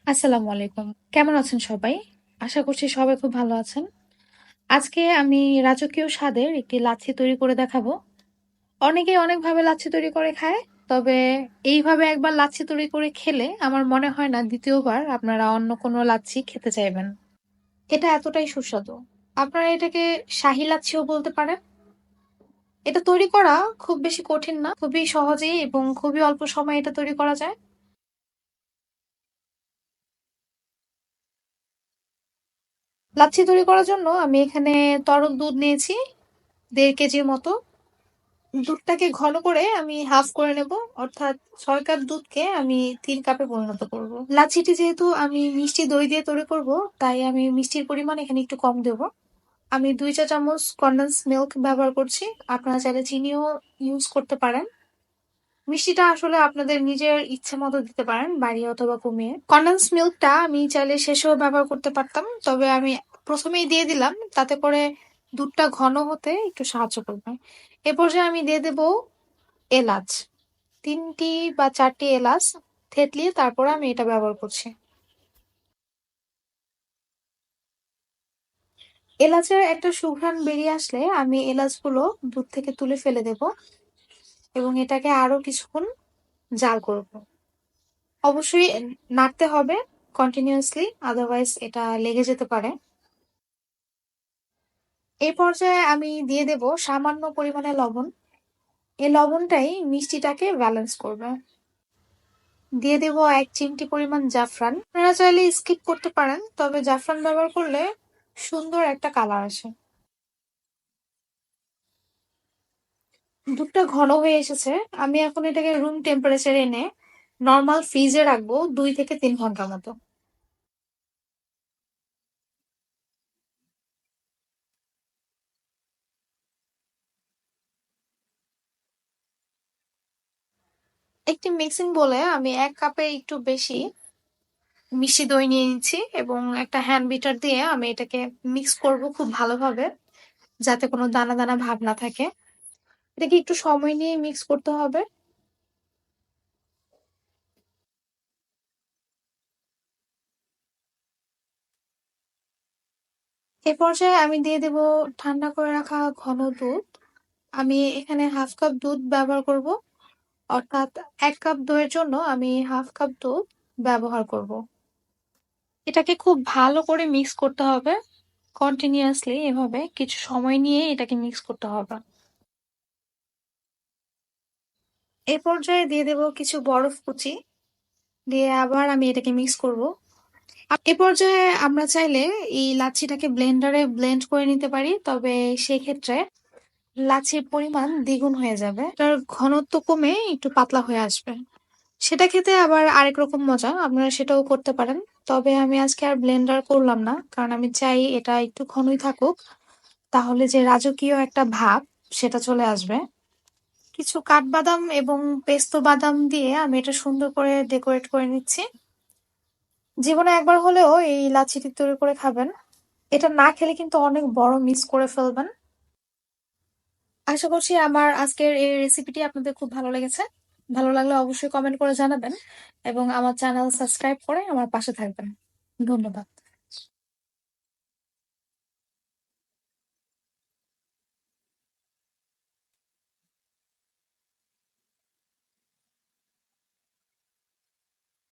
আসসালামু আলাইকুম। কেমন আছেন সবাই? আশা করছি সবাই খুব ভালো আছেন। আজকে আমি রাজকীয় স্বাদের একটি লাচ্ছি তৈরি করে দেখাবো। অনেকেই অনেকভাবে লাচ্ছি তৈরি করে খায়। তবে এইভাবে একবার লাচ্ছি তৈরি করে খেলে আমার মনে হয় না দ্বিতীয়বার আপনারা অন্য কোনো লাচ্ছি খেতে চাইবেন। এটা এতটাই সুস্বাদু। আপনারা এটাকে শাহী লাচ্ছিও বলতে পারেন। এটা তৈরি করা খুব বেশি কঠিন না। খুবই সহজেই এবং খুবই অল্প সময়ে এটা তৈরি করা যায়। লাচ্ছি তৈরি করার জন্য আমি এখানে তরল দুধ নিয়েছি ১.৫ কেজির মতো। দুধটাকে ঘন করে আমি হাফ করে নেব, অর্থাৎ ৬ কাপ দুধকে আমি ৩ কাপে পরিণত করব। লাচ্ছিটি যেহেতু আমি মিষ্টি দই দিয়ে তৈরি করব, তাই আমি মিষ্টির পরিমাণ এখানে একটু কম দেব। আমি ২ চা চামচ কনডেন্স মিল্ক ব্যবহার করছি। আপনারা চাইলে চিনিও ইউজ করতে পারেন। মিষ্টিটা আসলে আপনাদের নিজের ইচ্ছে মতো দিতে পারেন, বাড়িয়ে অথবা কমিয়ে। কনডেন্স মিল্কটা আমি চাইলে শেষেও ব্যবহার করতে পারতাম, তবে আমি প্রথমেই দিয়ে দিলাম, তাতে করে দুধটা ঘন হতে একটু সাহায্য করবে। এ পর্যায়ে আমি দিয়ে দেব এলাচ। ৩টি বা ৪টি এলাচ থেতলিয়ে তারপরে আমি এটা ব্যবহার করছি। এলাচের একটা সুঘ্রাণ বেরিয়ে আসলে আমি এলাচগুলো দুধ থেকে তুলে ফেলে দেব এবং এটাকে আরো কিছুক্ষণ জাল করব। অবশ্যই নাড়তে হবে কন্টিনিউয়াসলি, আদারওয়াইজ এটা লেগে যেতে পারে। এই পর্যায়ে আমি দিয়ে দেব সামান্য পরিমাণে লবণ। এই লবণটাই মিষ্টিটাকে ব্যালেন্স করবে। দিয়ে দেব ১ চিমটি পরিমাণ জাফরান। আপনারা চাইলে স্কিপ করতে পারেন, তবে জাফরান ব্যবহার করলে সুন্দর একটা কালার আসে। দুধটা ঘন হয়ে এসেছে। আমি এখন এটাকে রুম টেম্পারেচারে এনে নরমাল ফ্রিজে রাখবো ২ থেকে ৩ ঘন্টার মতো। একটি মিক্সিং বলে আমি ১ কাপের একটু বেশি মিষ্টি দই নিয়ে নিচ্ছি এবং একটা হ্যান্ড বিটার দিয়ে আমি এটাকে মিক্স করব খুব ভালোভাবে, যাতে কোনো দানা দানা ভাব না থাকে। এটাকে একটু সময় নিয়ে মিক্স করতে হবে। এ পর্যায়ে আমি দিয়ে দেব ঠান্ডা করে রাখা ঘন দুধ। আমি এখানে হাফ কাপ দুধ ব্যবহার করব, অর্থাৎ ১ কাপ দইয়ের জন্য আমি হাফ কাপ দুধ ব্যবহার করব। এটাকে খুব ভালো করে মিক্স করতে হবে, কন্টিনিউয়াসলি এভাবে কিছু সময় নিয়ে এটাকে মিক্স করতে হবে। এ পর্যায়ে দিয়ে দেব কিছু বরফ কুচি, দিয়ে আবার আমি এটাকে মিক্স করব। এ পর্যায়ে আমরা চাইলে এই লাচ্ছিটাকে ব্লেন্ডারে ব্লেন্ড করে নিতে পারি, তবে সেক্ষেত্রে লাচ্ছির পরিমাণ দ্বিগুণ হয়ে যাবে। এটার ঘনত্ব কমে একটু পাতলা হয়ে আসবে। সেটা খেতে আবার আরেক রকম মজা, আপনারা সেটাও করতে পারেন। তবে আমি আজকে আর ব্লেন্ডার করলাম না, কারণ আমি চাই এটা একটু ঘনই থাকুক, তাহলে যে রাজকীয় একটা ভাব সেটা চলে আসবে। কিছু কাঠবাদাম এবং পেস্তো বাদাম দিয়ে আমি এটা সুন্দর করে ডেকোরেট করে নিচ্ছি। জীবনে একবার হলেও এই লাচ্ছিটি তৈরি করে খাবেন। এটা না খেলে কিন্তু অনেক বড় মিস করে ফেলবেন। আশা করছি আমার আজকের এই রেসিপিটি আপনাদের খুব ভালো লেগেছে। ভালো লাগলে অবশ্যই কমেন্ট করে জানাবেন এবং আমার চ্যানেল সাবস্ক্রাইব করে আমার পাশে থাকবেন। ধন্যবাদ।